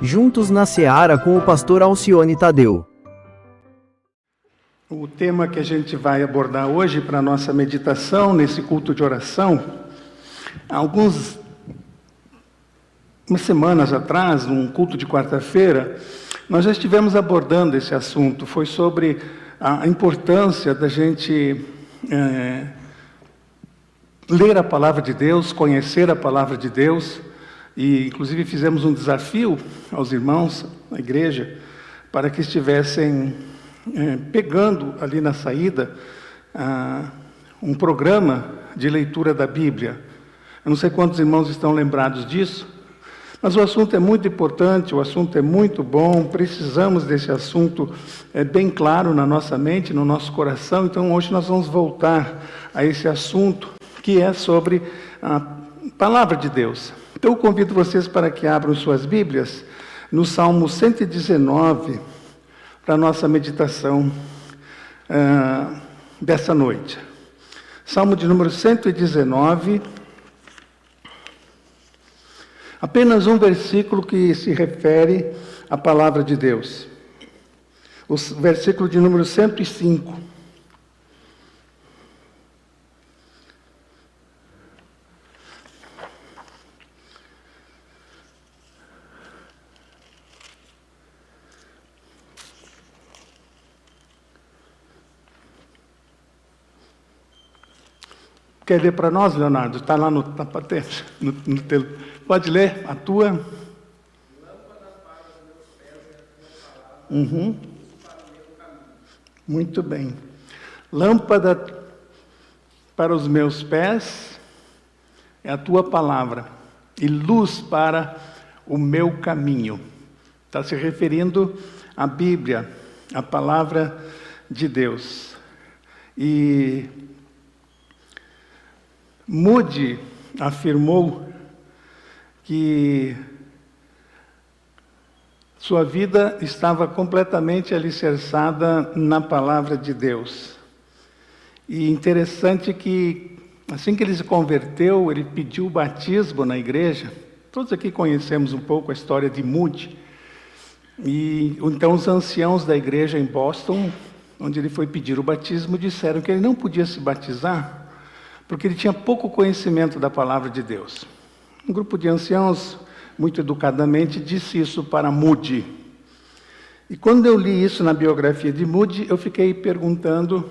Juntos na Seara com o pastor Alcione Tadeu. O tema que a gente vai abordar hoje para a nossa meditação nesse culto de oração, umas semanas atrás, num culto de quarta-feira, nós já estivemos abordando esse assunto. Foi sobre a importância da gente ler a palavra de Deus, conhecer a palavra de Deus, e inclusive fizemos um desafio aos irmãos da igreja para que estivessem pegando ali na saída um programa de leitura da Bíblia. Eu não sei quantos irmãos estão lembrados disso, mas o assunto é muito importante, o assunto é muito bom, precisamos desse assunto bem claro na nossa mente, no nosso coração. Então hoje nós vamos voltar a esse assunto que é sobre a palavra de Deus. Então eu convido vocês para que abram suas Bíblias no Salmo 119, para a nossa meditação dessa noite. Salmo de número 119, apenas um versículo que se refere à palavra de Deus. O versículo de número 105. Quer ler para nós, Leonardo? Está lá no patente. Pode ler a tua. Lâmpada para os meus pés é a tua palavra, luz para o meu caminho. Muito bem. Lâmpada para os meus pés é a tua palavra, e luz para o meu caminho. Está se referindo à Bíblia, à palavra de Deus. E Moody afirmou que sua vida estava completamente alicerçada na palavra de Deus. E interessante que, assim que ele se converteu, ele pediu o batismo na igreja. Todos aqui conhecemos um pouco a história de Moody. E então os anciãos da igreja em Boston, onde ele foi pedir o batismo, disseram que ele não podia se batizar porque ele tinha pouco conhecimento da palavra de Deus. Um grupo de anciãos, muito educadamente, disse isso para Moody. E quando eu li isso na biografia de Moody, eu fiquei perguntando,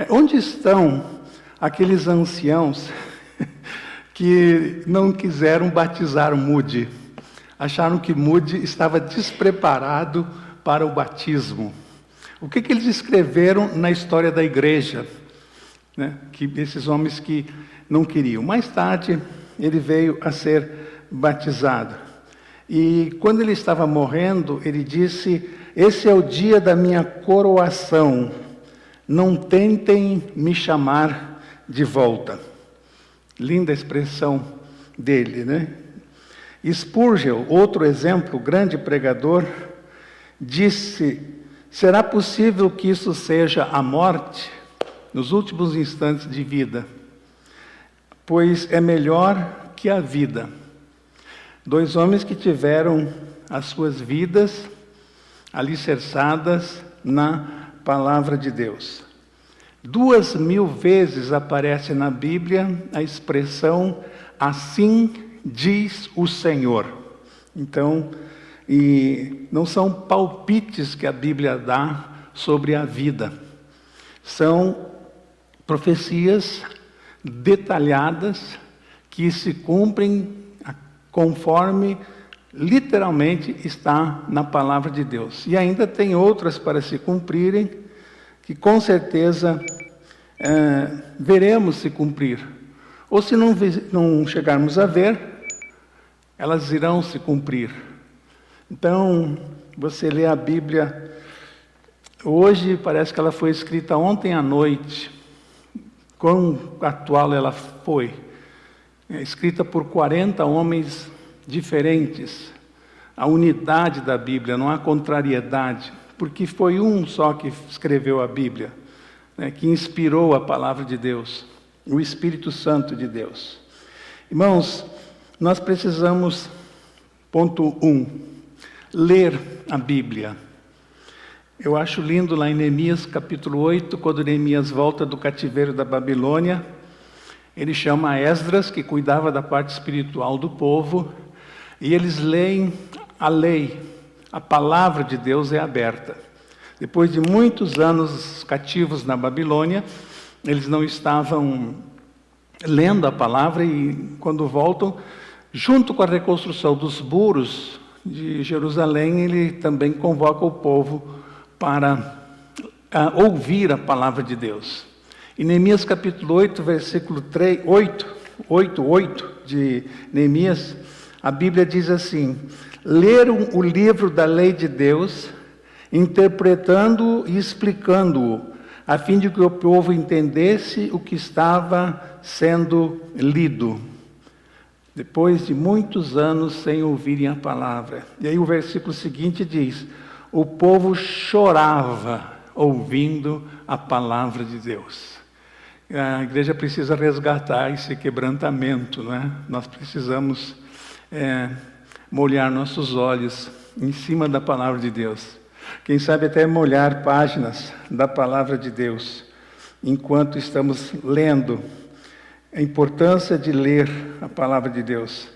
onde estão aqueles anciãos que não quiseram batizar Moody? Acharam que Moody estava despreparado para o batismo. O que eles escreveram na história da igreja? Que esses homens que não queriam. Mais tarde, ele veio a ser batizado. E quando ele estava morrendo, ele disse: esse é o dia da minha coroação, não tentem me chamar de volta. Linda expressão dele, né? Spurgeon, outro exemplo, grande pregador, disse: será possível que isso seja a morte? Nos últimos instantes de vida, pois é melhor que a vida. Dois homens que tiveram as suas vidas alicerçadas na palavra de Deus. 2000 vezes aparece na Bíblia a expressão assim diz o Senhor. Então, e não são palpites que a Bíblia dá sobre a vida, são profecias detalhadas que se cumprem conforme literalmente está na palavra de Deus. E ainda tem outras para se cumprirem, que com certeza veremos se cumprir. Ou se não chegarmos a ver, elas irão se cumprir. Então, você lê a Bíblia hoje, parece que ela foi escrita ontem à noite. Quão atual ela foi. Escrita por 40 homens diferentes. A unidade da Bíblia, não há contrariedade, porque foi um só que escreveu a Bíblia, que inspirou a palavra de Deus, o Espírito Santo de Deus. Irmãos, nós precisamos, ponto 1, ler a Bíblia. Eu acho lindo lá em Neemias capítulo 8, quando Neemias volta do cativeiro da Babilônia, ele chama Esdras, que cuidava da parte espiritual do povo, e eles leem a lei, a palavra de Deus é aberta. Depois de muitos anos cativos na Babilônia, eles não estavam lendo a palavra e quando voltam, junto com a reconstrução dos muros de Jerusalém, ele também convoca o povo para ouvir a palavra de Deus. Em Neemias capítulo 8, versículo 8 de Neemias, a Bíblia diz assim: leram o livro da lei de Deus, interpretando-o e explicando-o, a fim de que o povo entendesse o que estava sendo lido. Depois de muitos anos sem ouvirem a palavra. E aí o versículo seguinte diz: o povo chorava ouvindo a palavra de Deus. A igreja precisa resgatar esse quebrantamento, não é? Nós precisamos molhar nossos olhos em cima da palavra de Deus. Quem sabe até molhar páginas da palavra de Deus, enquanto estamos lendo. A importância de ler a palavra de Deus.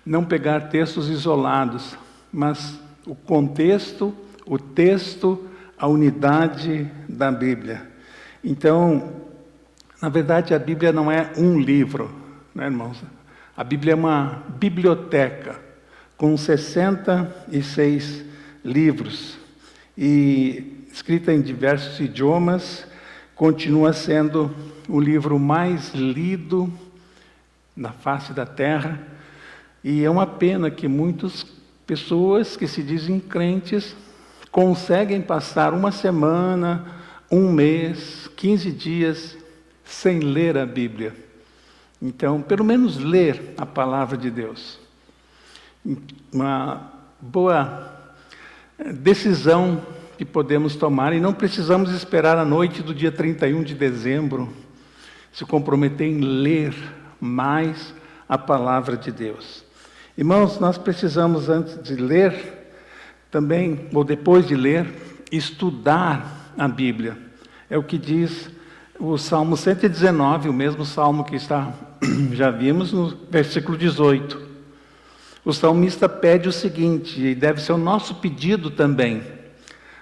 Não pegar textos isolados, mas o contexto, o texto, a unidade da Bíblia. Então, na verdade, a Bíblia não é um livro, né, irmãos? A Bíblia é uma biblioteca com 66 livros e escrita em diversos idiomas, continua sendo o livro mais lido na face da terra, e é uma pena que muitas pessoas que se dizem crentes conseguem passar uma semana, um mês, 15 dias sem ler a Bíblia. Então, pelo menos ler a palavra de Deus. Uma boa decisão que podemos tomar, e não precisamos esperar a noite do dia 31 de dezembro, se comprometer em ler mais a palavra de Deus. Irmãos, nós precisamos, antes de ler, também, ou depois de ler, estudar a Bíblia. É o que diz o Salmo 119, o mesmo salmo que já vimos no versículo 18. O salmista pede o seguinte, e deve ser o nosso pedido também: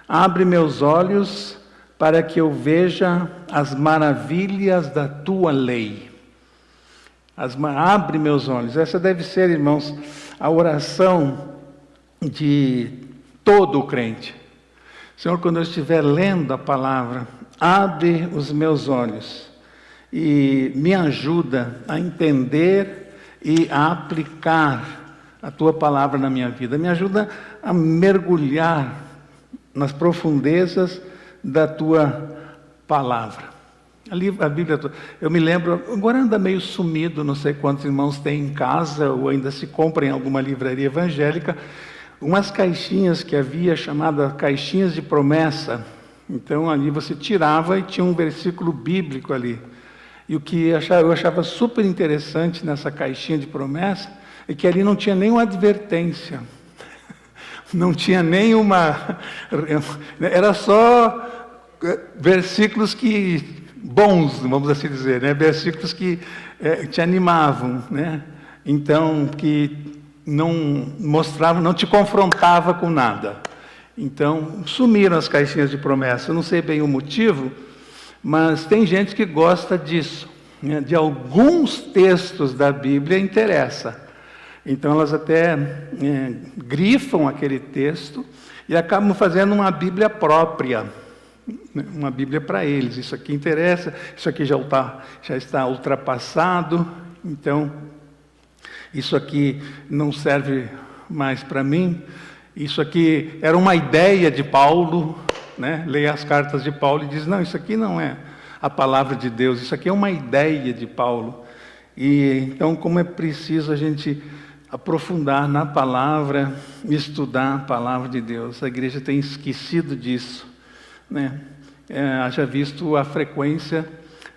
abre meus olhos para que eu veja as maravilhas da tua lei. Abre meus olhos. Essa deve ser, irmãos, a oração de todo o crente. Senhor, quando eu estiver lendo a palavra, abre os meus olhos e me ajuda a entender e a aplicar a tua palavra na minha vida. Me ajuda a mergulhar nas profundezas da tua palavra. A Bíblia, eu me lembro, agora anda meio sumido, não sei quantos irmãos têm em casa ou ainda se compra em alguma livraria evangélica, umas caixinhas que havia chamadas caixinhas de promessa. Então ali você tirava e tinha um versículo bíblico ali. E o que eu achava super interessante nessa caixinha de promessa é que ali não tinha nenhuma advertência. Não tinha nenhuma... Era só versículos bons, vamos assim dizer, né? Versículos que te animavam, né? Então, que não mostrava, não te confrontava com nada. Então, sumiram as caixinhas de promessa. Eu não sei bem o motivo, mas tem gente que gosta disso, né? De alguns textos da Bíblia interessa. Então, elas até grifam aquele texto e acabam fazendo uma Bíblia própria, uma Bíblia para eles. Isso aqui interessa, isso aqui já está ultrapassado, então isso aqui não serve mais para mim. Isso aqui era uma ideia de Paulo, né? Leia as cartas de Paulo e diz, não, isso aqui não é a palavra de Deus, isso aqui é uma ideia de Paulo. E então, como é preciso a gente aprofundar na palavra, estudar a palavra de Deus. A igreja tem esquecido disso, né? Haja visto a frequência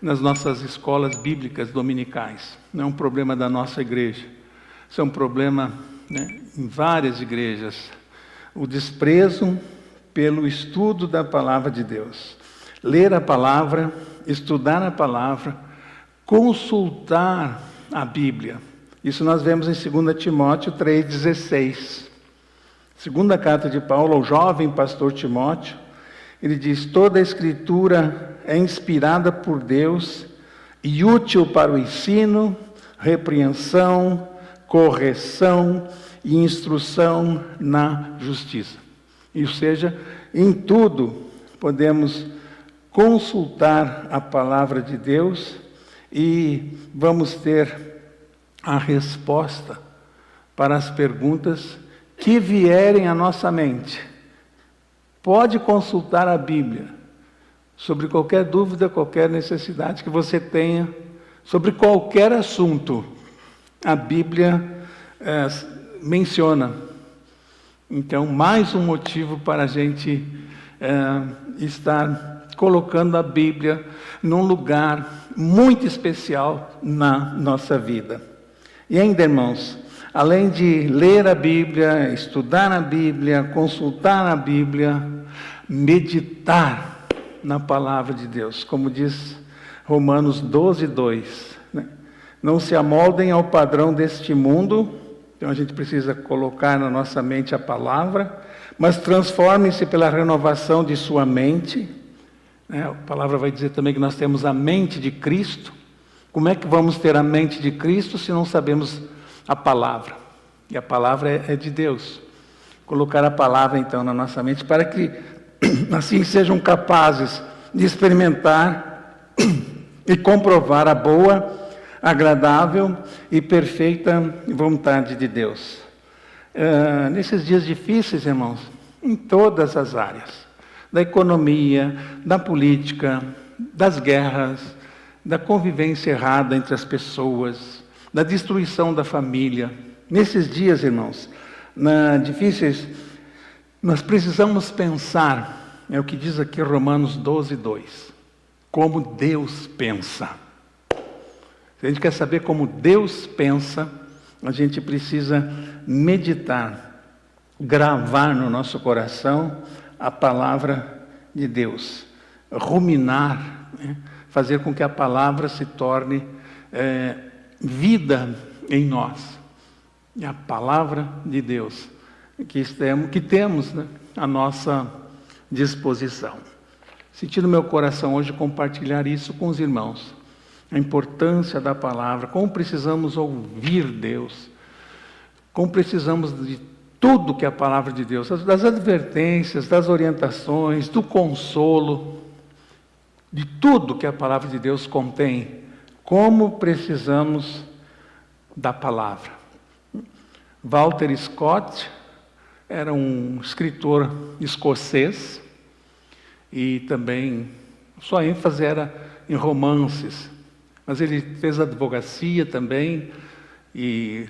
nas nossas escolas bíblicas dominicais. Não é um problema da nossa igreja. Isso é um problema, né, em várias igrejas. o desprezo pelo estudo da palavra de Deus. Ler a palavra, estudar a palavra, consultar a Bíblia. Isso nós vemos em 2 Timóteo 3,16. Segunda carta de Paulo ao jovem pastor Timóteo, ele diz: toda a Escritura é inspirada por Deus e útil para o ensino, repreensão, correção e instrução na justiça. Ou seja, em tudo podemos consultar a palavra de Deus e vamos ter a resposta para as perguntas que vierem à nossa mente. Pode consultar a Bíblia sobre qualquer dúvida, qualquer necessidade que você tenha, sobre qualquer assunto. A Bíblia menciona. Então, mais um motivo para a gente estar colocando a Bíblia num lugar muito especial na nossa vida. E ainda, irmãos, além de ler a Bíblia, estudar a Bíblia, consultar a Bíblia, meditar na palavra de Deus, como diz Romanos 12:2, né? Não se amoldem ao padrão deste mundo, então a gente precisa colocar na nossa mente a palavra, mas transformem-se pela renovação de sua mente, né? A palavra vai dizer também que nós temos a mente de Cristo. Como é que vamos ter a mente de Cristo se não sabemos a palavra? E a palavra é de Deus. Colocar a palavra então na nossa mente para que assim sejam capazes de experimentar e comprovar a boa, agradável e perfeita vontade de Deus. Nesses dias difíceis, irmãos, em todas as áreas, da economia, da política, das guerras, da convivência errada entre as pessoas, da destruição da família. Nesses dias, irmãos, difíceis, nós precisamos pensar, é o que diz aqui Romanos 12:2, como Deus pensa. Se a gente quer saber como Deus pensa, a gente precisa meditar, gravar no nosso coração a palavra de Deus, ruminar, né? Fazer com que a palavra se torne vida em nós. E a palavra de Deus que temos, né, à nossa disposição. Senti no meu coração hoje compartilhar isso com os irmãos. A importância da palavra, como precisamos ouvir Deus, como precisamos de tudo que a palavra de Deus, das advertências, das orientações, do consolo, de tudo que a palavra de Deus contém, como precisamos da palavra. Walter Scott era um escritor escocês e também sua ênfase era em romances, mas ele fez advocacia também e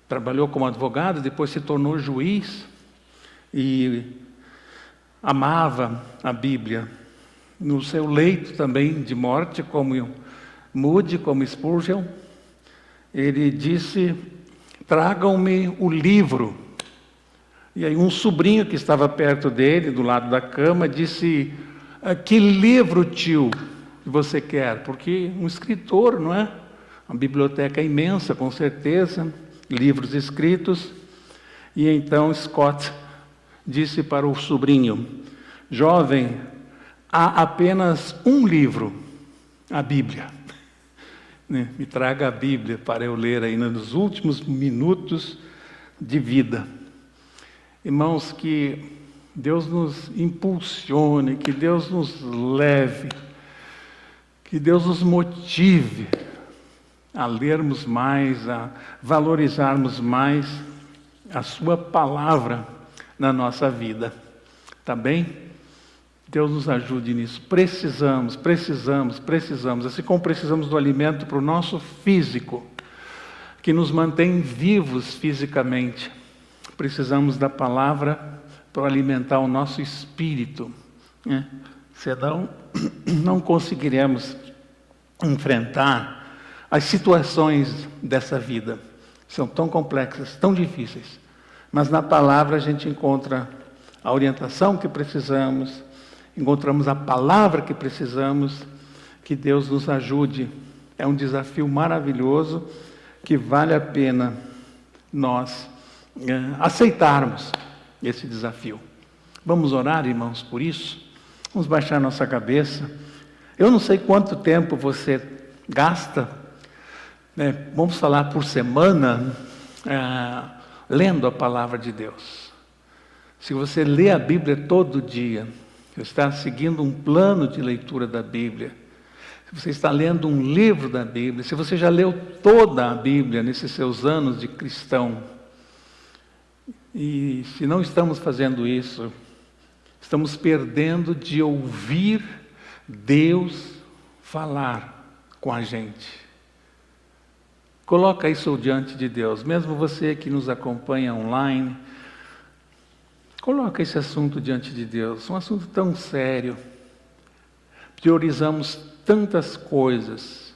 trabalhou como advogado, depois se tornou juiz e amava a Bíblia. No seu leito também de morte, como Moody, como Spurgeon, ele disse: tragam-me o livro. E aí um sobrinho que estava perto dele, do lado da cama, disse: que livro, tio, que você quer? Porque um escritor, não é? Uma biblioteca imensa, com certeza, livros escritos. E então Scott disse para o sobrinho: jovem, há apenas um livro, a Bíblia. Me traga a Bíblia para eu ler ainda nos últimos minutos de vida. Irmãos, que Deus nos impulsione, que Deus nos leve, que Deus nos motive a lermos mais, a valorizarmos mais a sua palavra na nossa vida. Tá bem? Deus nos ajude nisso. Precisamos. Assim como precisamos do alimento para o nosso físico, que nos mantém vivos fisicamente, precisamos da palavra para alimentar o nosso espírito, né? Senão, não conseguiremos enfrentar as situações dessa vida. São tão complexas, tão difíceis. Mas na palavra a gente encontra a orientação que precisamos, encontramos a palavra que precisamos. Que Deus nos ajude. É um desafio maravilhoso que vale a pena nós aceitarmos esse desafio. Vamos orar, irmãos, por isso? Vamos baixar nossa cabeça. Eu não sei quanto tempo você gasta, vamos falar por semana, lendo a palavra de Deus. Se você lê a Bíblia todo dia, você está seguindo um plano de leitura da Bíblia, se você está lendo um livro da Bíblia, se você já leu toda a Bíblia nesses seus anos de cristão, e se não estamos fazendo isso, estamos perdendo de ouvir Deus falar com a gente. Coloca isso diante de Deus, mesmo você que nos acompanha online, coloca esse assunto diante de Deus, um assunto tão sério. Priorizamos tantas coisas,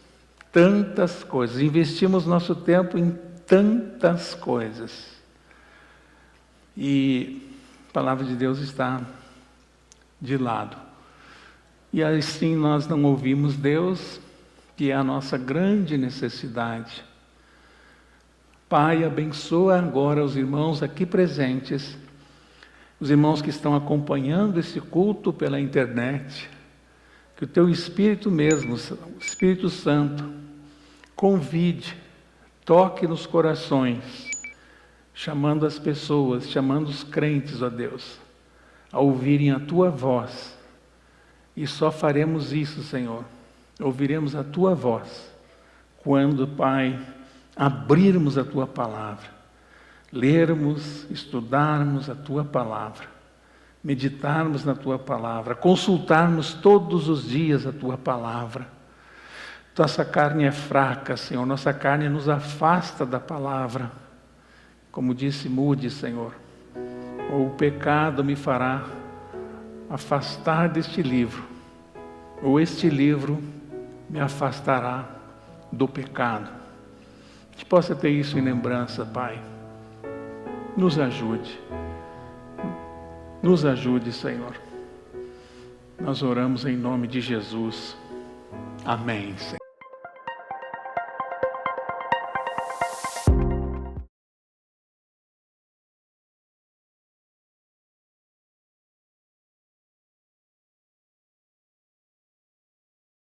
investimos nosso tempo em tantas coisas. E a palavra de Deus está de lado. E assim nós não ouvimos Deus, que é a nossa grande necessidade. Pai, abençoa agora os irmãos aqui presentes, os irmãos que estão acompanhando esse culto pela internet, que o Teu Espírito mesmo, o Espírito Santo, convide, toque nos corações, chamando as pessoas, chamando os crentes, ó Deus, a ouvirem a Tua voz. E só faremos isso, Senhor, ouviremos a Tua voz, quando, Pai, abrirmos a Tua palavra, lermos, estudarmos a Tua palavra, meditarmos na Tua palavra, consultarmos todos os dias a Tua palavra. Nossa carne é fraca, Senhor, nossa carne nos afasta da palavra. Como disse Moody, Senhor, ou o pecado me fará afastar deste livro, ou este livro me afastará do pecado. Que possa ter isso em lembrança, Pai. Nos ajude. Nos ajude, Senhor. Nós oramos em nome de Jesus. Amém, Senhor.